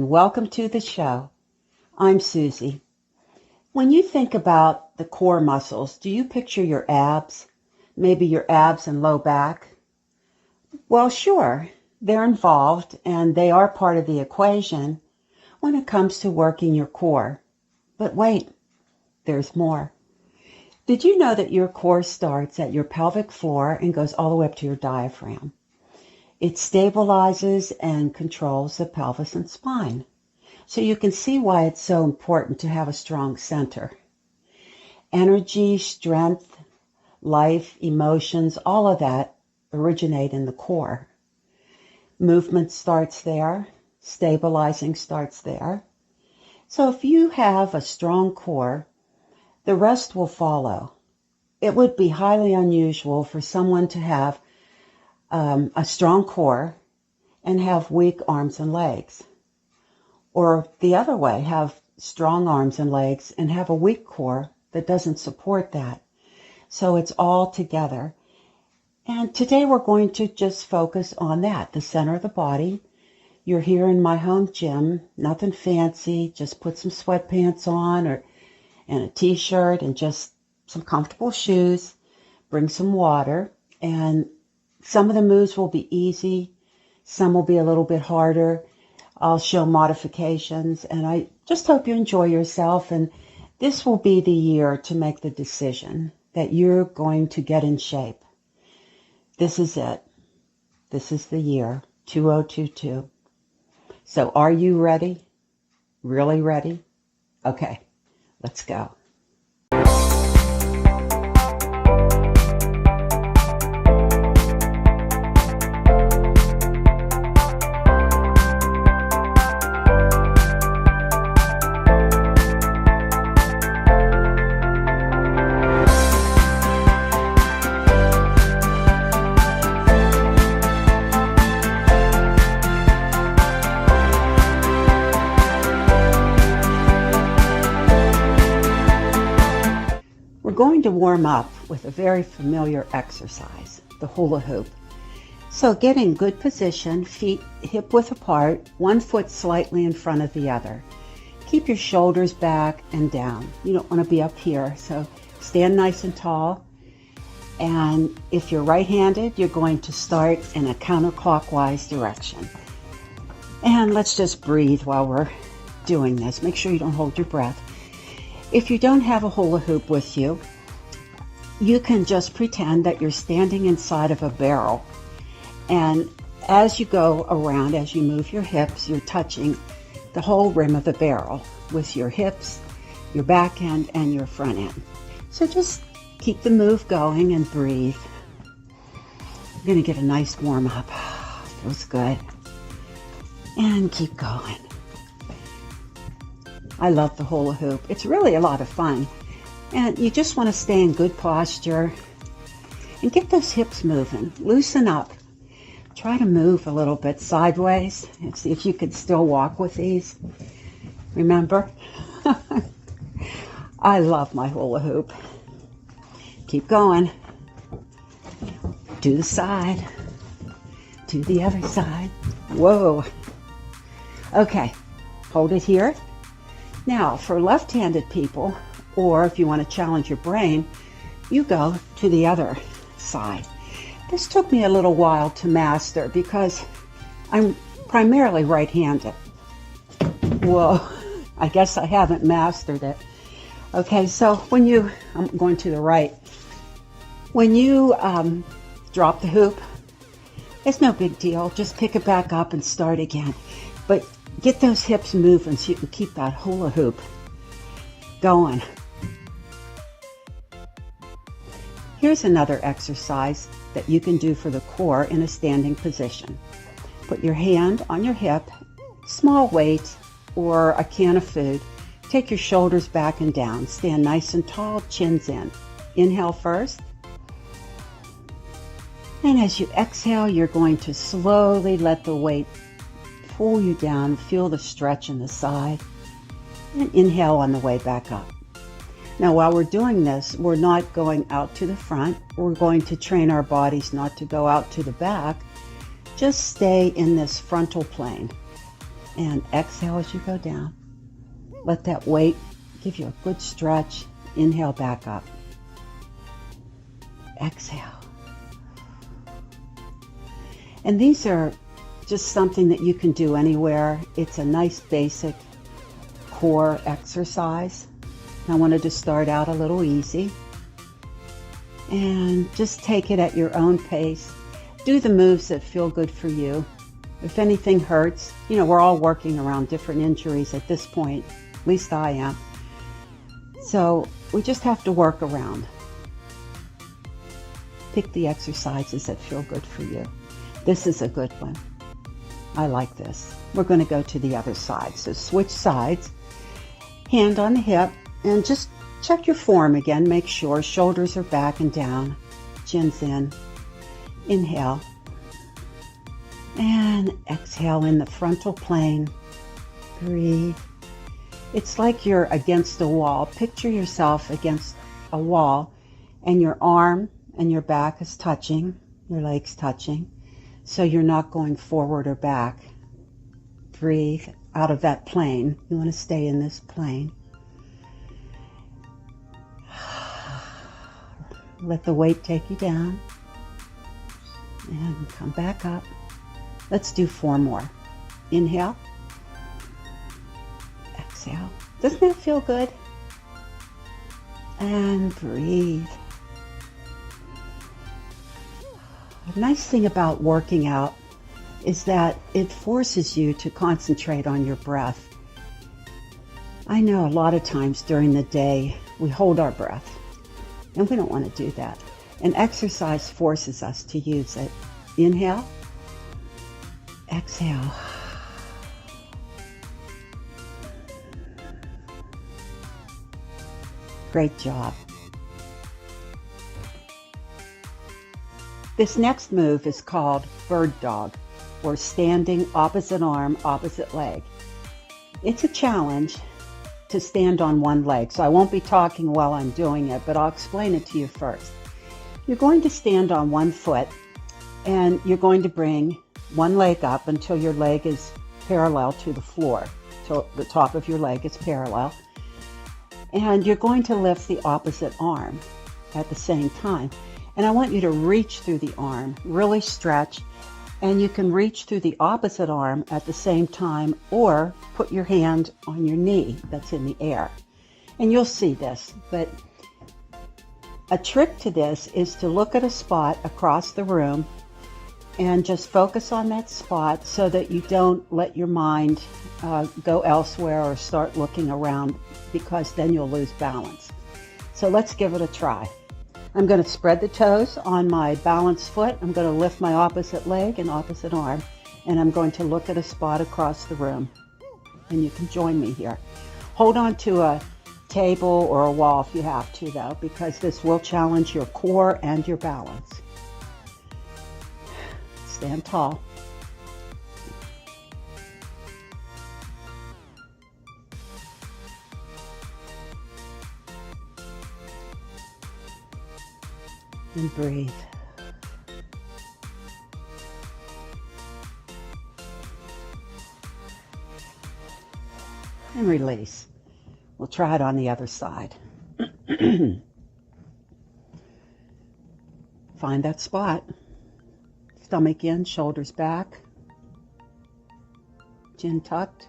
and welcome to the show. I'm Susie. When you think about the core muscles, do you picture your abs? Maybe your abs and low back? Well, sure, they're involved and they are part of the equation when it comes to working your core. But wait, there's more. Did you know that your core starts at your pelvic floor and goes all the way up to your diaphragm? It stabilizes and controls the pelvis and spine. So you can see why it's so important to have a strong center. Energy, strength, life, emotions, all of that originate in the core. Movement starts there. Stabilizing starts there. So if you have a strong core, the rest will follow. It would be highly unusual for someone to have a strong core and have weak arms and legs. Or the other way, have strong arms and legs and have a weak core that doesn't support that. So it's all together. And today we're going to just focus on that, the center of the body. You're here in my home gym, nothing fancy, just put some sweatpants on and a t-shirt and just some comfortable shoes, bring some water, and some of the moves will be easy, some will be a little bit harder. I'll show modifications, and I just hope you enjoy yourself, and this will be the year to make the decision that you're going to get in shape. This is it. This is the year, 2022. So are you ready? Really ready? Okay, let's go. Going to warm up with a very familiar exercise, the hula hoop. So get in good position, feet hip width apart, one foot slightly in front of the other. Keep your shoulders back and down. You don't want to be up here, so stand nice and tall. And if you're right-handed, you're going to start in a counterclockwise direction. And let's just breathe while we're doing this. Make sure you don't hold your breath. If you don't have a hula hoop with you, you can just pretend that you're standing inside of a barrel. And as you go around, as you move your hips, you're touching the whole rim of the barrel with your hips, your back end, and your front end. So just keep the move going and breathe. I'm going to get a nice warm up. Feels good. And keep going. I love the hula hoop. It's really a lot of fun. And you just want to stay in good posture and get those hips moving. Loosen up. Try to move a little bit sideways and see if you could still walk with these. Remember? I love my hula hoop. Keep going. Do the side. Do the other side. Whoa. Okay. Hold it here. Now, for left-handed people, or if you want to challenge your brain, you go to the other side. This took me a little while to master because I'm primarily right-handed. Whoa, I guess I haven't mastered it. Okay, so I'm going to the right. When you drop the hoop, it's no big deal. Just pick it back up and start again. But get those hips moving so you can keep that hula hoop going. Here's another exercise that you can do for the core in a standing position. Put your hand on your hip, small weight, or a can of food. Take your shoulders back and down. Stand nice and tall, chins in. Inhale first. And as you exhale, you're going to slowly let the weight pull you down. Feel the stretch in the side. And inhale on the way back up. Now, while we're doing this, we're not going out to the front. We're going to train our bodies not to go out to the back. Just stay in this frontal plane. And exhale as you go down. Let that weight give you a good stretch. Inhale back up. Exhale. And these are just something that you can do anywhere. It's a nice basic core exercise. I wanted to start out a little easy. And just take it at your own pace. Do the moves that feel good for you. If anything hurts, we're all working around different injuries at this point. At least I am. So we just have to work around. Pick the exercises that feel good for you. This is a good one. I like this. We're going to go to the other side. So switch sides. Hand on the hip. And just check your form again. Make sure shoulders are back and down. Chin's in. Inhale. And exhale in the frontal plane. Breathe. It's like you're against a wall. Picture yourself against a wall and your arm and your back is touching, your legs touching. So you're not going forward or back. Breathe out of that plane. You want to stay in this plane. Let the weight take you down. And come back up. Let's do 4 more. Inhale. Exhale. Doesn't that feel good? And breathe. The nice thing about working out is that it forces you to concentrate on your breath. I know a lot of times during the day we hold our breath, and we don't want to do that. And exercise forces us to use it. Inhale. Exhale. Great job. This next move is called bird dog, or standing opposite arm, opposite leg. It's a challenge to stand on one leg, so I won't be talking while I'm doing it, but I'll explain it to you first. You're going to stand on one foot, and you're going to bring one leg up until your leg is parallel to the floor, till the top of your leg is parallel. And you're going to lift the opposite arm at the same time. And I want you to reach through the arm, really stretch, and you can reach through the opposite arm at the same time, or put your hand on your knee that's in the air. And you'll see this, but a trick to this is to look at a spot across the room and just focus on that spot so that you don't let your mind go elsewhere or start looking around, because then you'll lose balance. So let's give it a try. I'm going to spread the toes on my balanced foot. I'm going to lift my opposite leg and opposite arm, and I'm going to look at a spot across the room. And you can join me here. Hold on to a table or a wall if you have to, though, because this will challenge your core and your balance. Stand tall. And breathe. And release. We'll try it on the other side. Find that spot. Stomach in, shoulders back. Chin tucked.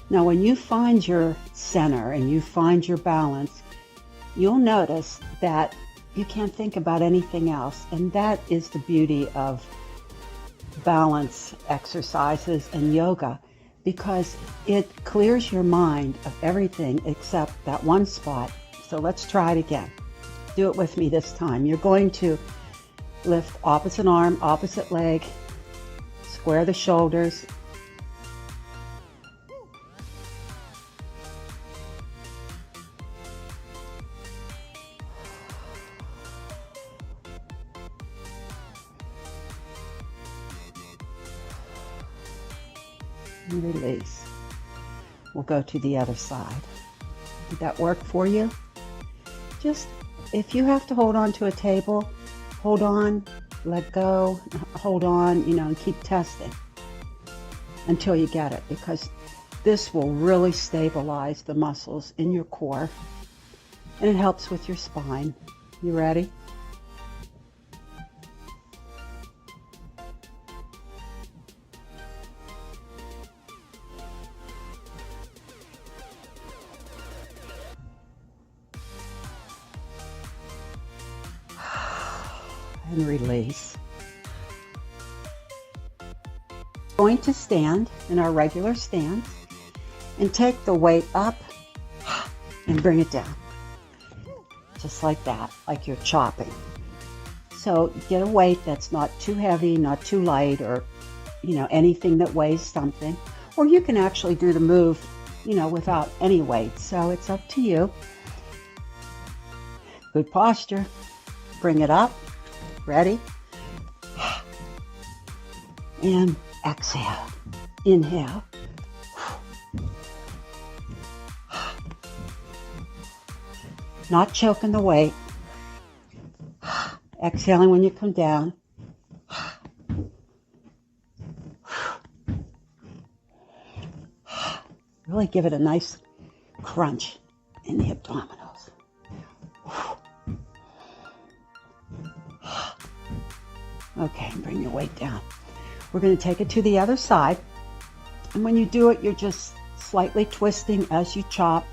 Now, when you find your center and you find your balance, you'll notice that you can't think about anything else. And that is the beauty of balance exercises and yoga, because it clears your mind of everything except that one spot. So let's try it again. Do it with me this time. You're going to lift opposite arm, opposite leg, square the shoulders, and release. We'll go to the other side. Did that work for you? Just, if you have to hold on to a table, hold on, let go, hold on, and keep testing until you get it, because this will really stabilize the muscles in your core, and it helps with your spine. You ready? And release. Going to stand in our regular stance and take the weight up and bring it down. Just like that, like you're chopping. So get a weight that's not too heavy, not too light, or anything that weighs something. Or you can actually do the move, without any weight. So it's up to you. Good posture. Bring it up. Ready? And exhale. Inhale. Not choking the weight. Exhaling when you come down. Really give it a nice crunch in the abdominals. Okay, bring your weight down. We're going to take it to the other side. And when you do it, you're just slightly twisting as you chop,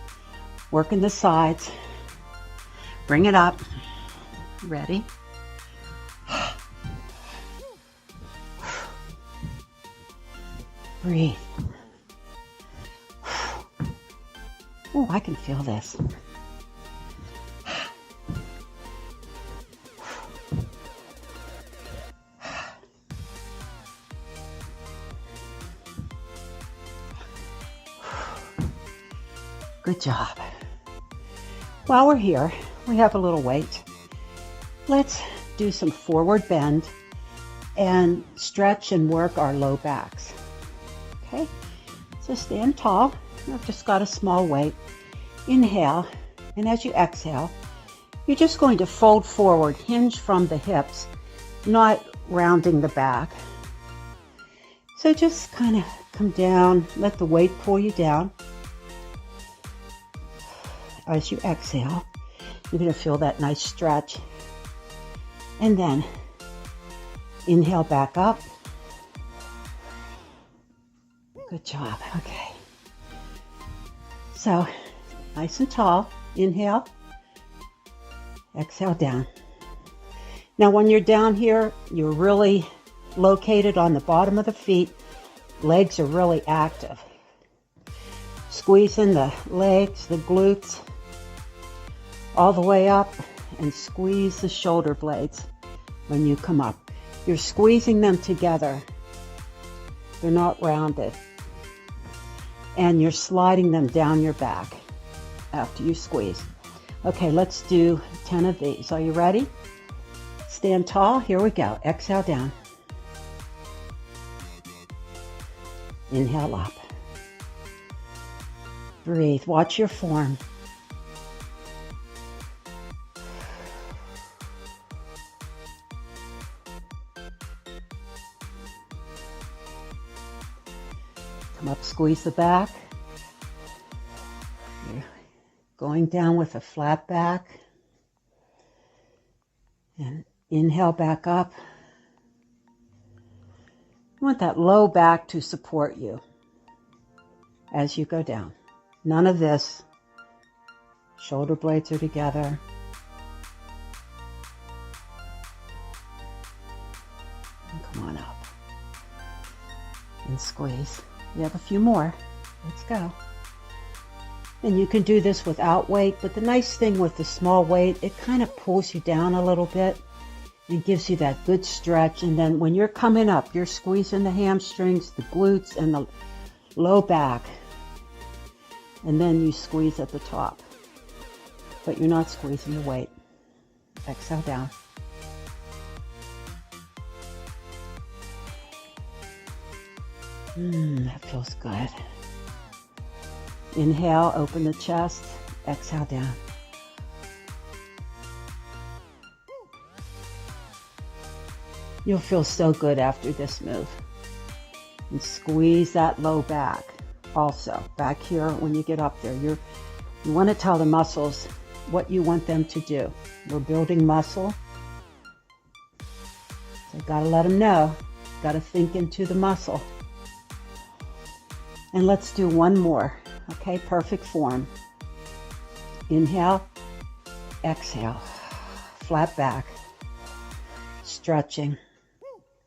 working the sides. Bring it up. Ready? Breathe. Oh, I can feel this. Good job. While we're here, we have a little weight. Let's do some forward bend and stretch and work our low backs. Okay, so stand tall. I've just got a small weight. Inhale, and as you exhale, you're just going to fold forward, hinge from the hips, not rounding the back. So just kind of come down, let the weight pull you down. As you exhale, you're going to feel that nice stretch. And then inhale back up. Good job. Okay. So nice and tall. Inhale. Exhale down. Now when you're down here, you're really located on the bottom of the feet. Legs are really active. Squeezing the legs, the glutes, all the way up, and squeeze the shoulder blades when you come up. You're squeezing them together. They're not rounded. And you're sliding them down your back after you squeeze. Okay, let's do 10 of these. Are you ready? Stand tall. Here we go. Exhale down. Inhale up. Breathe. Watch your form. Come up, squeeze the back. You're going down with a flat back. And inhale back up. You want that low back to support you as you go down. None of this. Shoulder blades are together. And come on up. And squeeze. We have a few more. Let's go. And you can do this without weight, but the nice thing with the small weight, it kind of pulls you down a little bit and gives you that good stretch. And then when you're coming up, you're squeezing the hamstrings, the glutes, and the low back. And then you squeeze at the top. But you're not squeezing the weight. Exhale down. That feels good. Inhale, open the chest. Exhale down. You'll feel so good after this move. And squeeze that low back. Also, back here when you get up there, you want to tell the muscles what you want them to do. We're building muscle. So you gotta let them know. Gotta think into the muscle. And let's do one more. Okay, perfect form. Inhale, exhale, flat back, stretching,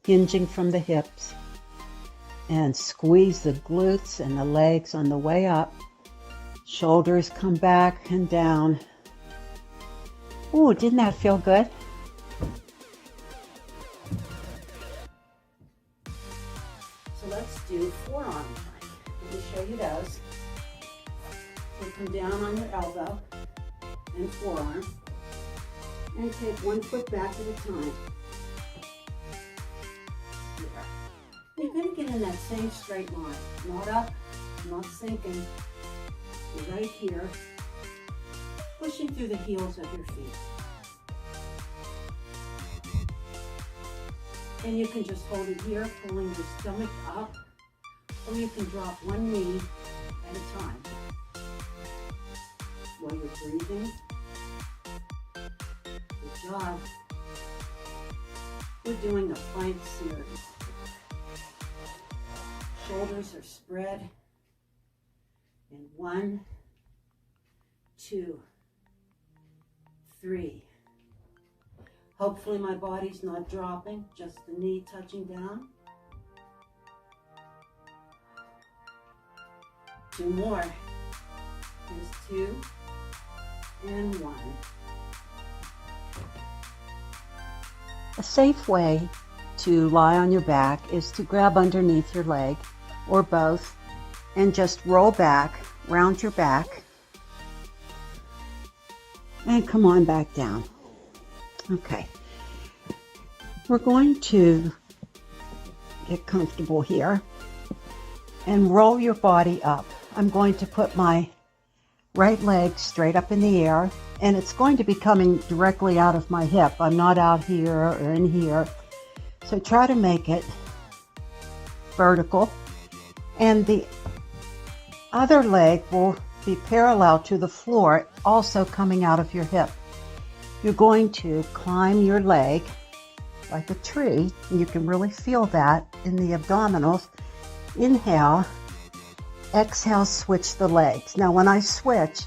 hinging from the hips, and squeeze the glutes and the legs on the way up. Shoulders come back and down. Ooh, didn't that feel good? So let's do forearm plank. Let me show you those. You'll come down on your elbow and forearm and take one foot back at a time. You're going to get in that same straight line. Not up, not sinking. You're right here, pushing through the heels of your feet. And you can just hold it here, pulling your stomach up, or you can drop one knee at a time while you're breathing. Good job. We're doing a plank series. Shoulders are spread. And 1, 2, 3. Hopefully my body's not dropping, just the knee touching down. 2 more. Here's 2 and 1. A safe way to lie on your back is to grab underneath your leg or both and just roll back, round your back, and come on back down. Okay. We're going to get comfortable here and roll your body up. I'm going to put my right leg straight up in the air, and it's going to be coming directly out of my hip. I'm not out here or in here. So try to make it vertical, and the other leg will be parallel to the floor, also coming out of your hip. You're going to climb your leg like a tree, and you can really feel that in the abdominals. Inhale, exhale, switch the legs. Now when I switch,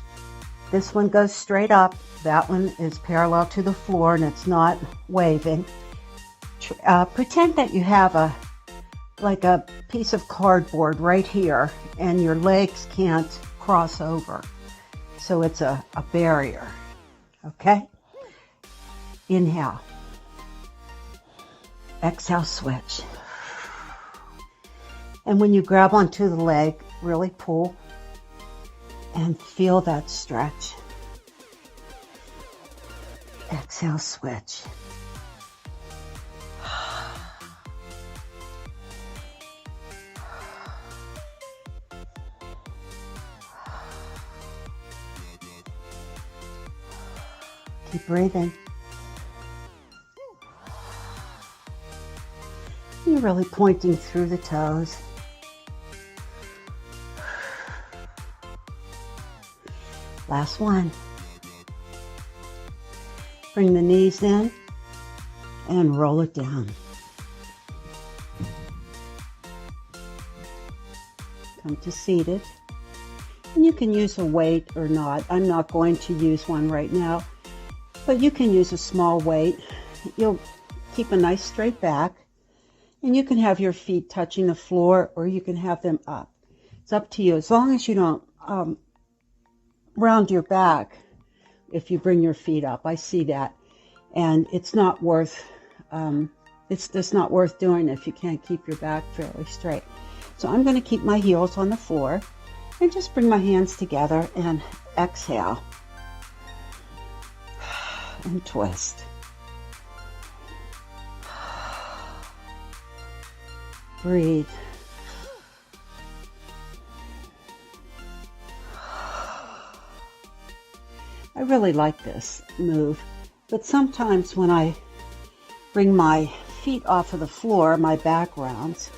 this one goes straight up, that one is parallel to the floor and it's not waving. Pretend that you have a piece of cardboard right here and your legs can't cross over. So it's a barrier, okay? Inhale. Exhale, switch. And when you grab onto the leg, really pull and feel that stretch. Exhale, switch. Keep breathing. You're really pointing through the toes. Last one. Bring the knees in and roll it down. Come to seated. And you can use a weight or not. I'm not going to use one right now, but you can use a small weight. You'll keep a nice straight back, and you can have your feet touching the floor or you can have them up. It's up to you, as long as you don't round your back if you bring your feet up. I see that, and it's not worth it's just not worth doing if you can't keep your back fairly straight. So I'm going to keep my heels on the floor and just bring my hands together and exhale and twist. Breathe. really like this move, but sometimes when I bring my feet off of the floor, my back rounds.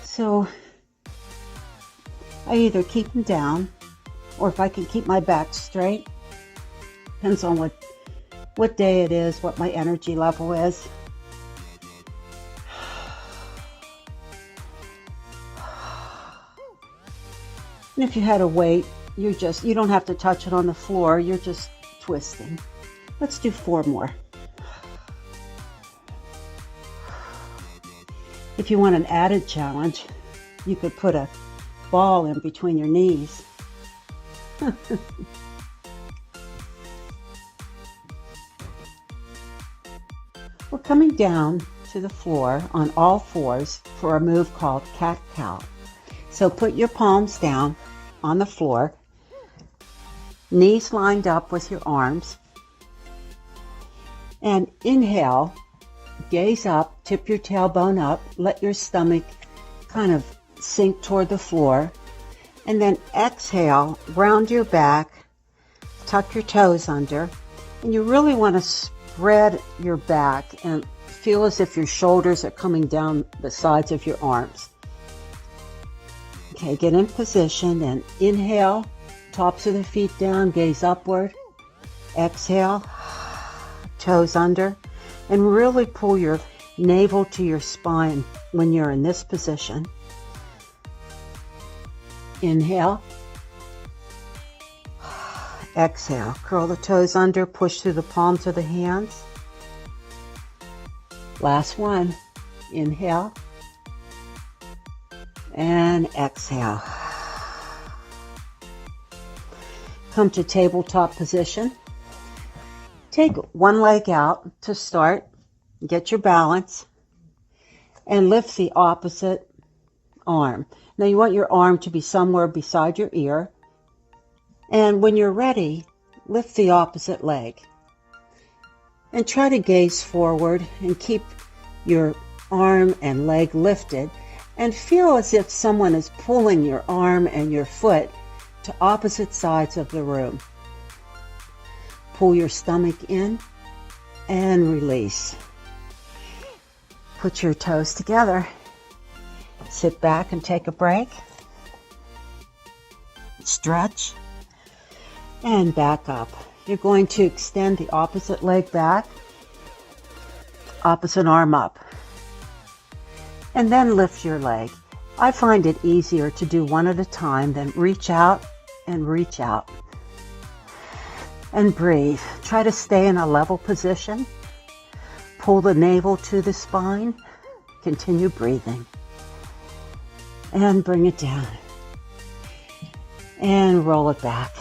So I either keep them down, or if I can keep my back straight, depends on what day it is, what my energy level is. And if you had a weight, you don't have to touch it on the floor, you're just twisting. Let's do 4 more. If you want an added challenge, you could put a ball in between your knees. We're coming down to the floor on all fours for a move called cat-cow. So put your palms down on the floor, knees lined up with your arms, and inhale, gaze up, tip your tailbone up, let your stomach kind of sink toward the floor, and then exhale, round your back, tuck your toes under, and you really want to spread your back and feel as if your shoulders are coming down the sides of your arms. Okay, get in position and inhale, tops of the feet down, gaze upward. Exhale, toes under, and really pull your navel to your spine when you're in this position. Inhale. Exhale, curl the toes under, push through the palms of the hands. Last one. Inhale. And exhale. Come to tabletop position. Take one leg out to start. Get your balance. And lift the opposite arm. Now you want your arm to be somewhere beside your ear. And when you're ready, lift the opposite leg. And try to gaze forward and keep your arm and leg lifted. And feel as if someone is pulling your arm and your foot to opposite sides of the room. Pull your stomach in and release. Put your toes together. Sit back and take a break. Stretch. And back up. You're going to extend the opposite leg back. Opposite arm up. And then lift your leg. I find it easier to do one at a time than reach out and reach out. And breathe. Try to stay in a level position. Pull the navel to the spine. Continue breathing. And bring it down. And roll it back.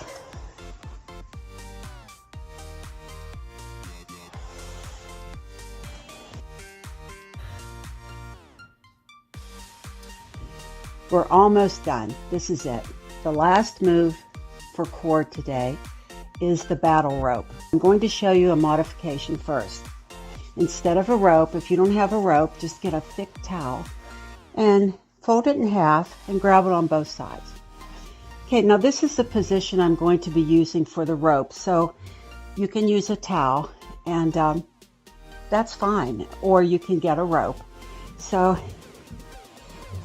We're almost done. This is it. The last move for core today is the battle rope. I'm going to show you a modification first. Instead of a rope, if you don't have a rope, just get a thick towel and fold it in half and grab it on both sides. Okay, now this is the position I'm going to be using for the rope. So you can use a towel and that's fine. Or you can get a rope. So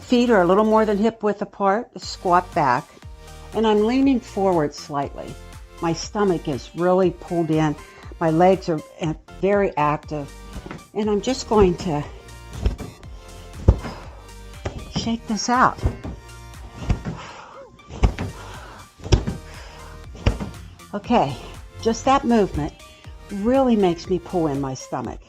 feet are a little more than hip width apart, squat back, and I'm leaning forward slightly. My stomach is really pulled in. My legs are very active, and I'm just going to shake this out. Okay, just that movement really makes me pull in my stomach.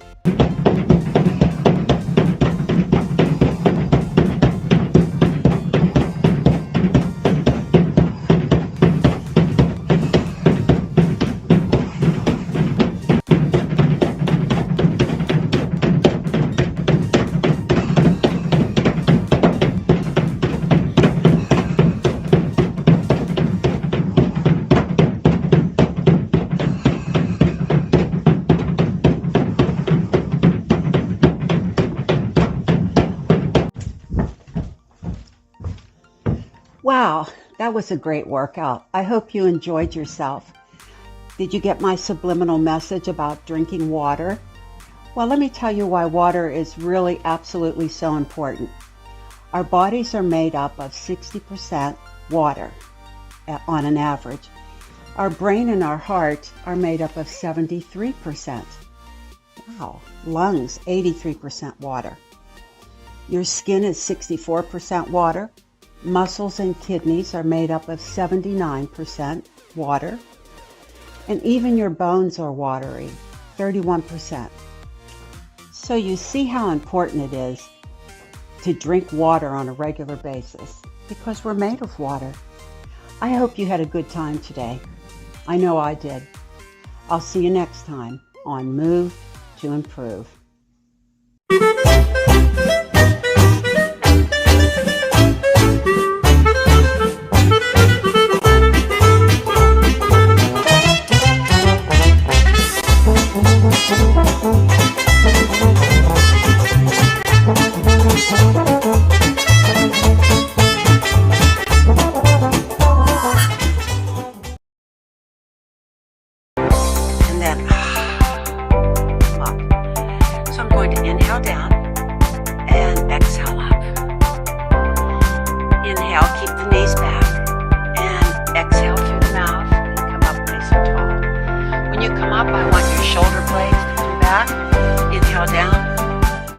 Wow, that was a great workout. I hope you enjoyed yourself. Did you get my subliminal message about drinking water? Well, let me tell you why water is really absolutely so important. Our bodies are made up of 60% water on an average. Our brain and our heart are made up of 73%. Wow. Lungs, 83% water. Your skin is 64% water. Muscles and kidneys are made up of 79% water. And even your bones are watery, 31%. So you see how important it is to drink water on a regular basis because we're made of water. I hope you had a good time today. I know I did. I'll see you next time on Move to Improve. And then up. So I'm going to inhale down and exhale up. Inhale, keep the knees back, and exhale through the mouth and come up nice and tall. When you come up, I want your shoulder blades to come back. Inhale down.